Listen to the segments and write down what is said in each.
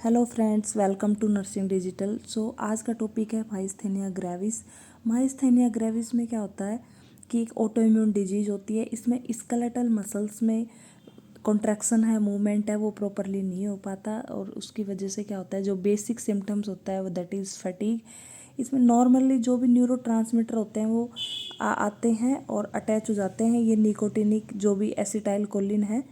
Hello friends, welcome to nursing digital. आज का topic है माइस्थेनिया ग्रेविस। माइस्थेनिया ग्रेविस में क्या होता है कि एक ऑटोइम्यून डिजीज होती है। इसमें स्केलेटल मसल्स में कॉन्ट्रैक्शन है, मूवमेंट है, वो प्रॉपरली नहीं हो पाता और उसकी वजह से क्या होता है, जो बेसिक सिम्टम्स होता है वो दैट इज़ फटीग। इसमें नॉर्मली जो भी न्यूरोट्रांसमीटर होते हैं वो आते हैं और अटैच हो जाते हैं। ये निकोटिनिक जो भी एसिटाइल कोलिन है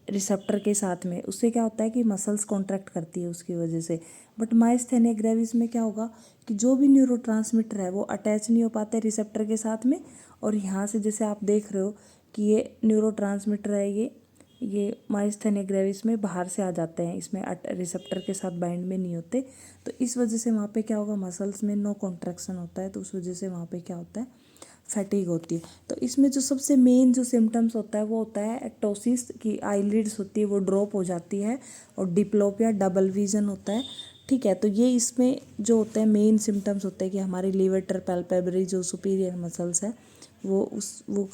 रिसेप्टर के साथ में, उससे क्या होता है कि मसल्स कॉन्ट्रैक्ट करती है उसकी वजह से। बट माइस्थेनिया ग्रेविस में क्या होगा कि जो भी न्यूरोट्रांसमीटर है वो अटैच नहीं हो पाते रिसेप्टर के साथ में। और यहाँ से जैसे आप देख रहे हो कि ये न्यूरोट्रांसमीटर है, ये माइस्थेनिया ग्रेविस में बाहर से आ जाते हैं, इसमें रिसेप्टर के साथ बाइंड में नहीं होते। तो इस वजह से वहाँ पे क्या होगा, मसल्स में नो कॉन्ट्रैक्शन होता है, तो उस वजह से वहाँ पे क्या होता है, फैटीग होती है। तो इसमें जो सबसे मेन जो सिम्टम्स होता है वो होता है एक्टोसिस की आईलिड्स होती है वो ड्रॉप हो जाती है, और डिप्लोपिया, डबल विजन होता है। ठीक है, तो ये इसमें जो होते हैं मेन सिम्टम्स होते हैं कि हमारी लिवेटर पैल्पेब्री जो सुपीरियर मसल्स है वो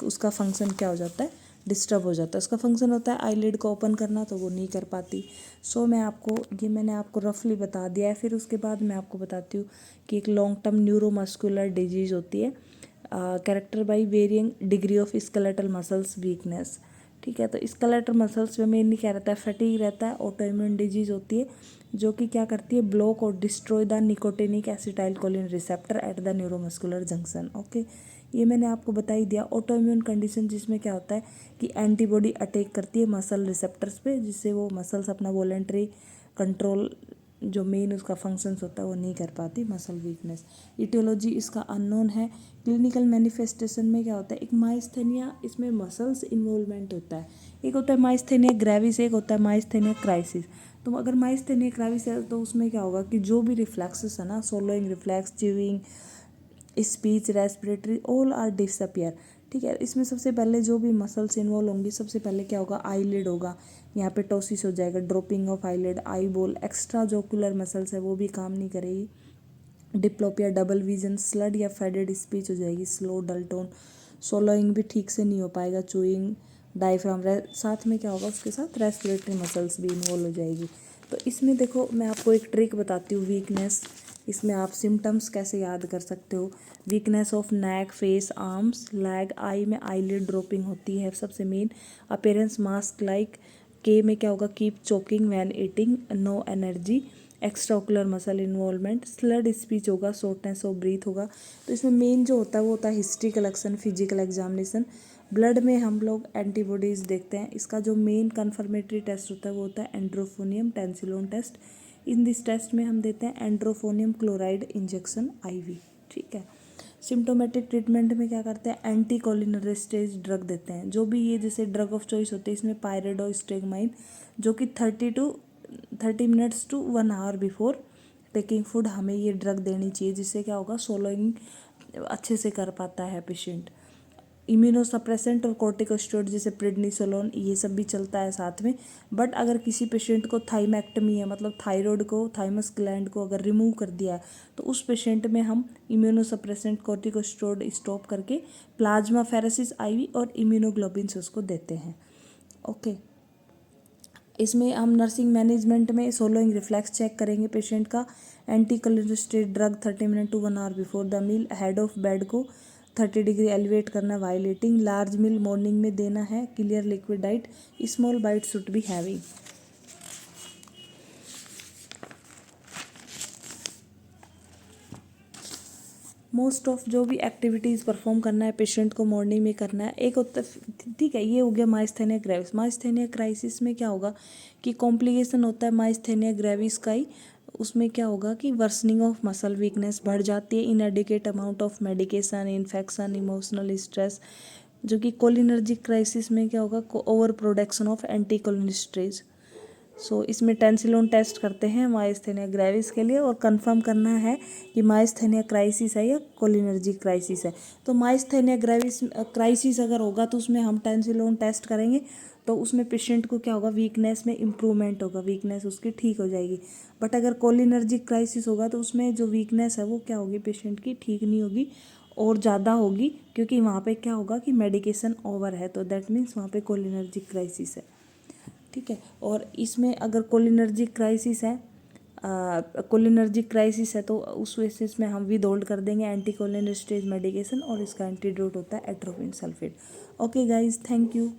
उसका फंक्शन क्या हो जाता है, डिस्टर्ब हो जाता है। उसका फंक्शन होता है आईलिड को ओपन करना, तो वो नहीं कर पाती। मैंने आपको रफली बता दिया है। फिर उसके बाद मैं आपको बताती हूँ कि एक लॉन्ग टर्म न्यूरोमस्कुलर डिजीज होती है, character by varying degree of skeletal muscles weakness. ठीक है, तो स्केलेटल मसल्स में मेनली क्या रहता है, फटीग रहता है। ऑटोइम्यून डिजीज होती है जो कि क्या करती है, ब्लॉक और destroy the nicotinic acetyl choline receptor at the neuromuscular junction. Okay, ये मैंने आपको बता ही दिया। ऑटोइम्यून कंडीशन जिसमें क्या होता है कि एंटीबॉडी अटैक करती है मसल रिसेप्टर्स पे, जिससे वो मसल्स अपना वॉलेंट्री कंट्रोल जो मेन उसका फंक्शंस होता है वो नहीं कर पाती, मसल वीकनेस। इटियोलॉजी इसका अननोन है। क्लिनिकल मैनिफेस्टेशन में क्या होता है, एक माइस्थेनिया, इसमें मसल्स इन्वॉल्वमेंट होता है। एक होता है माइस्थेनिया ग्रेविस, एक होता है माइस्थेनिया क्राइसिस। तो अगर माइस्थेनिया ग्रेविस है तो उसमें क्या होगा कि जो भी रिफ्लेक्सेस है ना, swallowing reflex, chewing, speech, respiratory, all are disappear. ठीक है, इसमें सबसे पहले जो भी मसल्स इन्वॉल्व होंगी, सबसे पहले क्या होगा, आईलिड होगा, यहाँ पे टोसिस हो जाएगा, ड्रॉपिंग ऑफ आईलिड, आई बोल, एक्स्ट्रा जोकुलर मसल्स है वो भी काम नहीं करेगी, डिप्लोपिया, डबल विजन, स्लड या फेडेड स्पीच हो जाएगी, स्लो, डल टोन, सोलोइंग भी ठीक से नहीं हो पाएगा, चूइंग, डायफ्राम, साथ में क्या होगा, उसके साथ रेस्पिरेटरी मसल्स भी इन्वॉल्व हो जाएगी। तो इसमें देखो मैं आपको एक ट्रिक बताती हूँ, वीकनेस। इसमें आप सिम्टम्स कैसे याद कर सकते हो। Weakness of neck, face, arms, leg, eye में आईलिड ड्रॉपिंग होती है सबसे मेन। अपेयरेंस मास्क लाइक, के में क्या होगा, keep choking when eating, no energy, extra ocular muscle involvement, slurred speech होगा, शॉर्टनेस ऑफ ब्रीथ होगा। तो इसमें मेन जो होता है वो होता है history collection, physical examination. Blood में हम लोग एंटीबॉडीज़ देखते हैं। इसका जो मेन कन्फर्मेटरी टेस्ट होता है वो होता है edrophonium tensilon test. In this test में हम देते हैं एंड्रोफोनियम क्लोराइड इंजेक्शन IV। ठीक है, सिम्टोमेटिक ट्रीटमेंट में क्या करते हैं, एंटी कोलिनरेस्टेज ड्रग देते हैं। जो भी ये जैसे ड्रग ऑफ चॉइस होते हैं, इसमें पायरेडोस्टेगमाइन, जो कि 30 minutes to 1 hour before taking food हमें ये ड्रग देनी चाहिए, जिससे क्या होगा, सोलोइंग अच्छे से कर पाता है पेशेंट। इम्यूनोसप्रेसेंट और कॉर्टिकोस्टेरॉइड जैसे प्रेडनिसोलोन, ये सब भी चलता है साथ में। बट अगर किसी पेशेंट को थाइमैक्टमी है, मतलब थायराइड को, थाइमस ग्लैंड को अगर रिमूव कर दिया है, तो उस पेशेंट में हम इम्यूनोसप्रेसेंट, कॉर्टिकोस्टेरॉइड स्टॉप करके प्लाज्मा फेरेसिस IV और इम्यूनोग्लोबिन से उसको देते हैं। ओके, इसमें हम नर्सिंग मैनेजमेंट में सोलोइंग रिफ्लेक्स चेक करेंगे पेशेंट का। Anti cholinesterase drug 30 minute to 1 hour before the meal, head of bed को 30 डिग्री एलिवेट करना while eating, large meal morning में देना है, clear liquid diet, small bite should be having. Most of जो भी activities perform करना है patient को मॉर्निंग में करना है। एक होता है, ठीक है, ये हो गया माइस्थेनिया ग्रेविस। माइस्थेनिया क्राइसिस में क्या होगा कि कॉम्प्लिकेशन होता है माइस्थेनिया ग्रेविस का ही। उसमें क्या होगा कि वर्सनिंग ऑफ मसल वीकनेस बढ़ जाती है, inadequate amount of medication, infection, emotional stress. जो कि कोलिनर्जिक क्राइसिस में क्या होगा, over production of anti cholinesterase. इसमें टेंसिलोन टेस्ट करते हैं माइस्थेनिया ग्रेविस के लिए, और कंफर्म करना है कि माइस्थेनिया क्राइसिस है या कोलिनर्जिक क्राइसिस है। तो माइस्थेनिया ग्रेविस क्राइसिस अगर होगा तो उसमें हम टेंसिलोन टेस्ट करेंगे, तो उसमें पेशेंट को क्या होगा, वीकनेस में इम्प्रूवमेंट होगा, वीकनेस उसकी ठीक हो जाएगी। बट अगर कोलिनर्जिक क्राइसिस होगा तो उसमें जो वीकनेस है वो क्या होगी, पेशेंट की ठीक नहीं होगी और ज़्यादा होगी, क्योंकि वहाँ पे क्या होगा कि मेडिकेशन ओवर है, तो दैट मीन्स वहाँ पे कोलिनर्जिक क्राइसिस है। ठीक है। और इसमें अगर कोलिनर्जिक क्राइसिस है, कोलिनर्जिक क्राइसिस है तो उस केसेस में हम विदहोल्ड कर देंगे एंटी कोलिनर्जिक मेडिकेशन और इसका एंटीडोट होता है atropine sulphate. Okay guys, thank you.